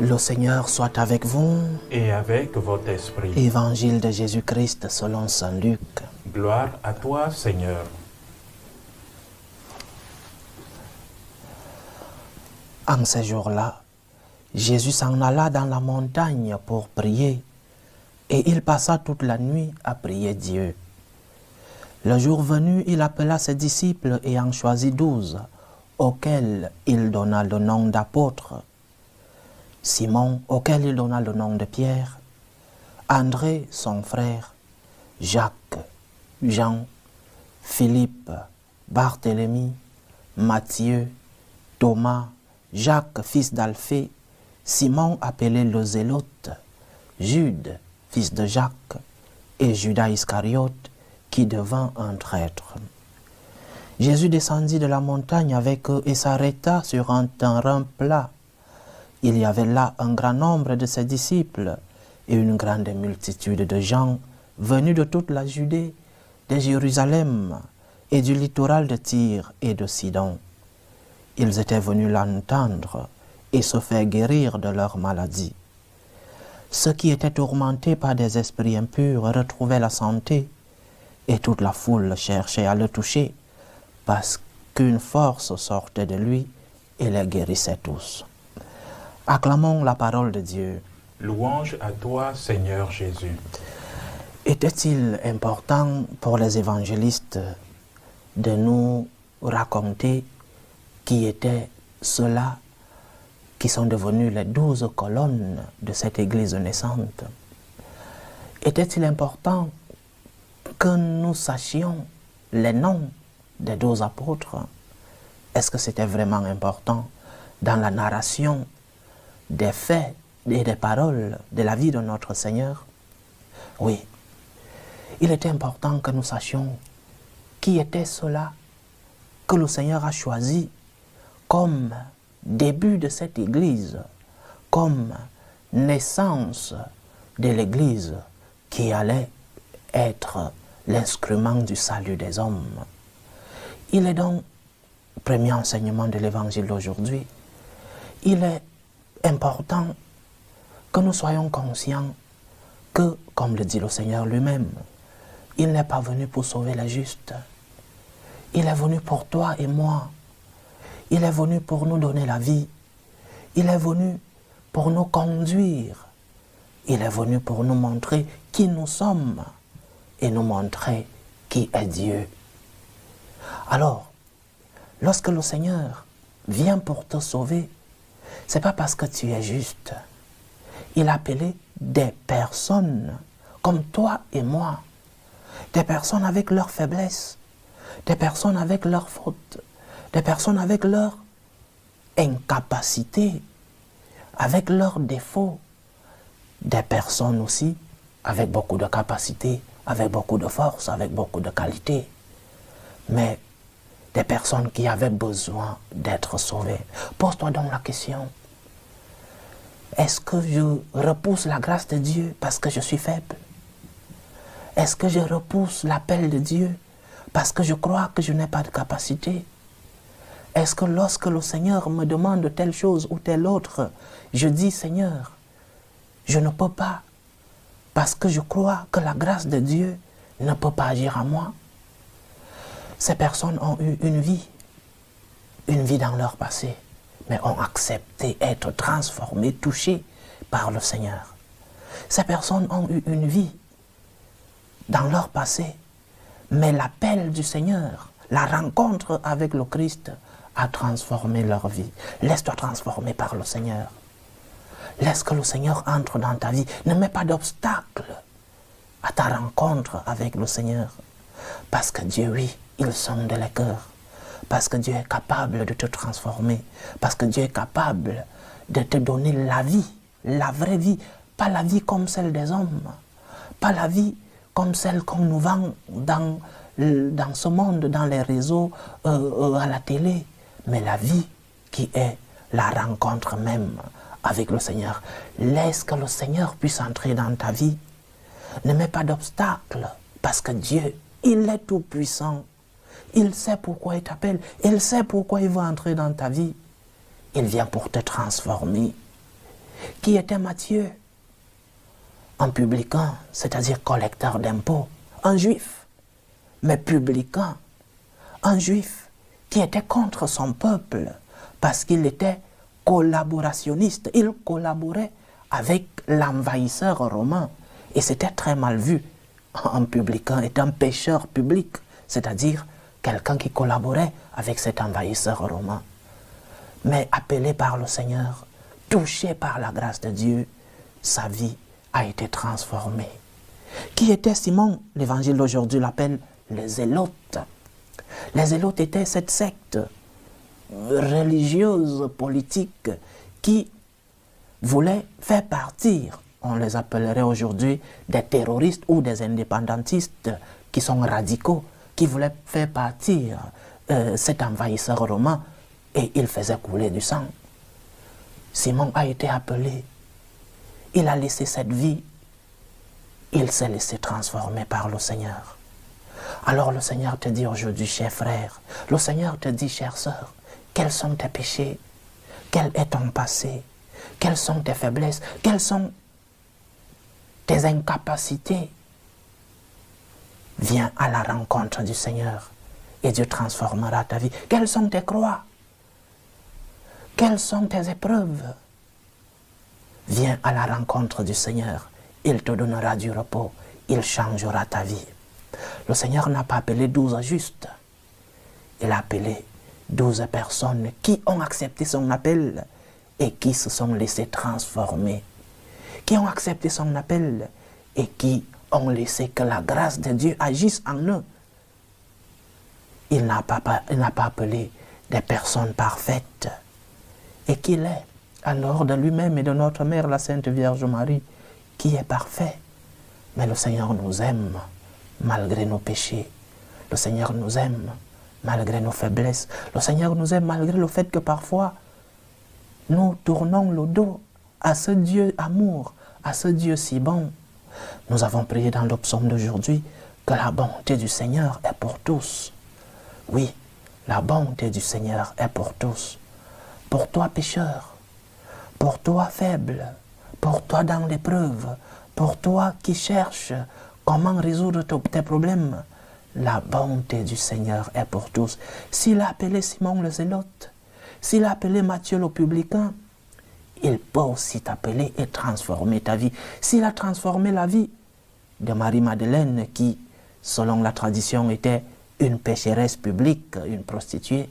Le Seigneur soit avec vous. Et avec votre esprit. Évangile de Jésus-Christ selon saint Luc. Gloire à toi, Seigneur. En ces jours-là, Jésus s'en alla dans la montagne pour prier, et il passa toute la nuit à prier Dieu. Le jour venu, il appela ses disciples et en choisit 12, auxquels il donna le nom d'apôtres. Simon, auquel il donna le nom de Pierre, André, son frère, Jacques, Jean, Philippe, Barthélemy, Matthieu, Thomas, Jacques, fils d'Alphée, Simon appelé le Zélote, Jude, fils de Jacques, et Judas Iscariote, qui devint un traître. Jésus descendit de la montagne avec eux et s'arrêta sur un terrain plat. Il y avait là un grand nombre de ses disciples et une grande multitude de gens venus de toute la Judée, de Jérusalem et du littoral de Tyr et de Sidon. Ils étaient venus l'entendre et se faire guérir de leur maladie. Ceux qui étaient tourmentés par des esprits impurs retrouvaient la santé, et toute la foule cherchait à le toucher, parce qu'une force sortait de lui et les guérissait tous. Acclamons la parole de Dieu. Louange à toi, Seigneur Jésus. Était-il important pour les évangélistes de nous raconter qui étaient ceux-là qui sont devenus les 12 colonnes de cette église naissante? Était-il important que nous sachions les noms des 12 apôtres? Est-ce que c'était vraiment important dans la narration des faits et des paroles de la vie de notre Seigneur? Oui, il était important que nous sachions qui étaient ceux-là que le Seigneur a choisi comme début de cette église, comme naissance de l'église qui allait être l'instrument du salut des hommes. Il est donc, premier enseignement de l'évangile d'aujourd'hui, il est important que nous soyons conscients que, comme le dit le Seigneur lui-même, il n'est pas venu pour sauver les justes. Il est venu pour toi et moi. Il est venu pour nous donner la vie. Il est venu pour nous conduire. Il est venu pour nous montrer qui nous sommes et nous montrer qui est Dieu. Alors, lorsque le Seigneur vient pour te sauver, ce n'est pas parce que tu es juste. Il a appelé des personnes comme toi et moi, des personnes avec leurs faiblesses, des personnes avec leurs fautes, des personnes avec leurs incapacités, avec leurs défauts, des personnes aussi avec beaucoup de capacités, avec beaucoup de force, avec beaucoup de qualité, mais des personnes qui avaient besoin d'être sauvées. Pose-toi donc la question, est-ce que je repousse la grâce de Dieu parce que je suis faible? Est-ce que je repousse l'appel de Dieu parce que je crois que je n'ai pas de capacité? Est-ce que lorsque le Seigneur me demande telle chose ou telle autre, je dis Seigneur, je ne peux pas parce que je crois que la grâce de Dieu ne peut pas agir à moi? Ces personnes ont eu une vie dans leur passé, mais ont accepté être transformées, touchées par le Seigneur. Ces personnes ont eu une vie dans leur passé, mais l'appel du Seigneur, la rencontre avec le Christ a transformé leur vie. Laisse-toi transformer par le Seigneur. Laisse que le Seigneur entre dans ta vie. Ne mets pas d'obstacle à ta rencontre avec le Seigneur. Parce que Dieu, oui, il sonde les cœurs. Parce que Dieu est capable de te transformer. Parce que Dieu est capable de te donner la vie, la vraie vie. Pas la vie comme celle des hommes. Pas la vie comme celle qu'on nous vend dans ce monde, dans les réseaux, à la télé. Mais la vie qui est la rencontre même avec le Seigneur. Laisse que le Seigneur puisse entrer dans ta vie. Ne mets pas d'obstacle, parce que Dieu, il est tout puissant. Il sait pourquoi il t'appelle. Il sait pourquoi il veut entrer dans ta vie. Il vient pour te transformer. Qui était Matthieu? Un publicain, c'est-à-dire collecteur d'impôts, un juif, mais publicain, un juif qui était contre son peuple parce qu'il était collaborationniste. Il collaborait avec l'envahisseur romain et c'était très mal vu. Un publicain est un pécheur public, c'est-à-dire quelqu'un qui collaborait avec cet envahisseur romain. Mais appelé par le Seigneur, touché par la grâce de Dieu, sa vie a été transformée. Qui était Simon? L'évangile d'aujourd'hui l'appelle les Zélotes. Les Zélotes étaient cette secte religieuse, politique, qui voulait faire partir, on les appellerait aujourd'hui des terroristes ou des indépendantistes qui sont radicaux, qui voulaient faire partir cet envahisseur romain et il faisait couler du sang. Simon a été appelé, il a laissé cette vie, il s'est laissé transformer par le Seigneur. Alors le Seigneur te dit aujourd'hui, cher frère, le Seigneur te dit, chère sœur, quels sont tes péchés? Quel est ton passé? Quelles sont tes faiblesses? Quelles sont tes incapacités? Viens à la rencontre du Seigneur et Dieu transformera ta vie. Quelles sont tes croix? Quelles sont tes épreuves? Viens à la rencontre du Seigneur. Il te donnera du repos. Il changera ta vie. Le Seigneur n'a pas appelé 12 justes. Il a appelé 12 personnes qui ont accepté son appel et qui se sont laissées transformer. Qui ont accepté son appel et qui ont laissé que la grâce de Dieu agisse en eux. Il n'a pas appelé des personnes parfaites. Et qu'il est, alors de lui-même et de notre mère, la Sainte Vierge Marie, qui est parfait. Mais le Seigneur nous aime malgré nos péchés. Le Seigneur nous aime malgré nos faiblesses. Le Seigneur nous aime malgré le fait que parfois, nous tournons le dos à ce Dieu amour, à ce Dieu si bon. Nous avons prié dans le psaume d'aujourd'hui que la bonté du Seigneur est pour tous. Oui, la bonté du Seigneur est pour tous. Pour toi pécheur, pour toi faible, pour toi dans l'épreuve, pour toi qui cherches comment résoudre tes problèmes, la bonté du Seigneur est pour tous. S'il a appelé Simon le Zélote, s'il a appelé Matthieu le publicain, il peut aussi t'appeler et transformer ta vie. S'il a transformé la vie de Marie-Madeleine qui, selon la tradition, était une pécheresse publique, une prostituée,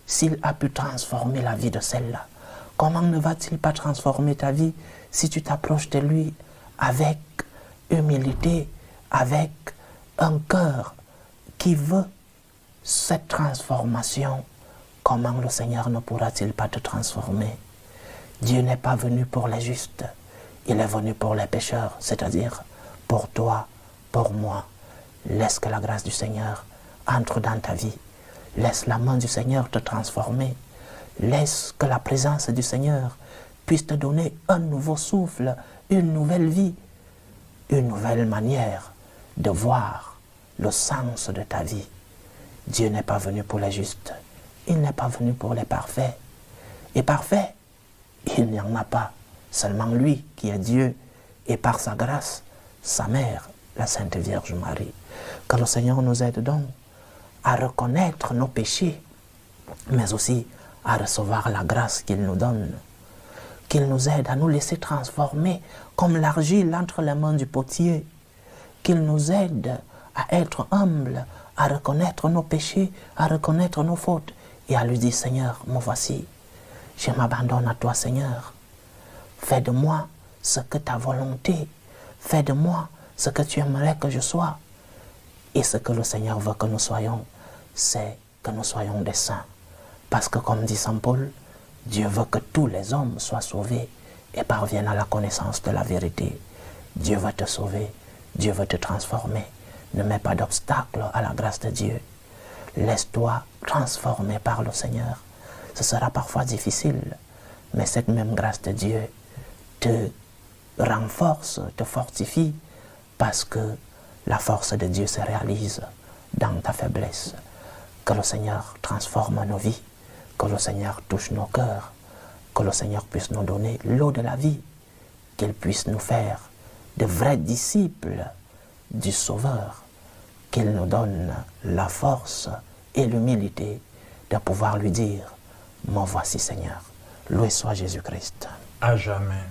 s'il a pu transformer la vie de celle-là, comment ne va-t-il pas transformer ta vie si tu t'approches de lui avec humilité, avec un cœur qui veut cette transformation? Comment le Seigneur ne pourra-t-il pas te transformer? Dieu n'est pas venu pour les justes, il est venu pour les pécheurs, c'est-à-dire pour toi, pour moi. Laisse que la grâce du Seigneur entre dans ta vie. Laisse la main du Seigneur te transformer. Laisse que la présence du Seigneur puisse te donner un nouveau souffle, une nouvelle vie, une nouvelle manière de voir le sens de ta vie. Dieu n'est pas venu pour les justes, il n'est pas venu pour les parfaits. Et parfait, il n'y en a pas. Seulement lui qui est Dieu et par sa grâce, sa mère, la Sainte Vierge Marie. Que le Seigneur nous aide donc à reconnaître nos péchés, mais aussi à recevoir la grâce qu'il nous donne. Qu'il nous aide à nous laisser transformer comme l'argile entre les mains du potier. Qu'il nous aide à être humbles, à reconnaître nos péchés, à reconnaître nos fautes et à lui dire, Seigneur, me voici. Je m'abandonne à toi, Seigneur. Fais de moi ce que ta volonté. Fais de moi ce que tu aimerais que je sois. Et ce que le Seigneur veut que nous soyons, c'est que nous soyons des saints. Parce que comme dit Saint Paul, Dieu veut que tous les hommes soient sauvés et parviennent à la connaissance de la vérité. Dieu veut te sauver, Dieu veut te transformer. Ne mets pas d'obstacle à la grâce de Dieu. Laisse-toi transformer par le Seigneur. Ce sera parfois difficile, mais cette même grâce de Dieu te renforce, te fortifie, parce que la force de Dieu se réalise dans ta faiblesse. Que le Seigneur transforme nos vies, que le Seigneur touche nos cœurs, Que le Seigneur puisse nous donner l'eau de la vie, qu'il puisse nous faire de vrais disciples du Sauveur, qu'il nous donne la force et l'humilité de pouvoir lui dire « Me voici Seigneur ». Loué soit Jésus-Christ. À jamais.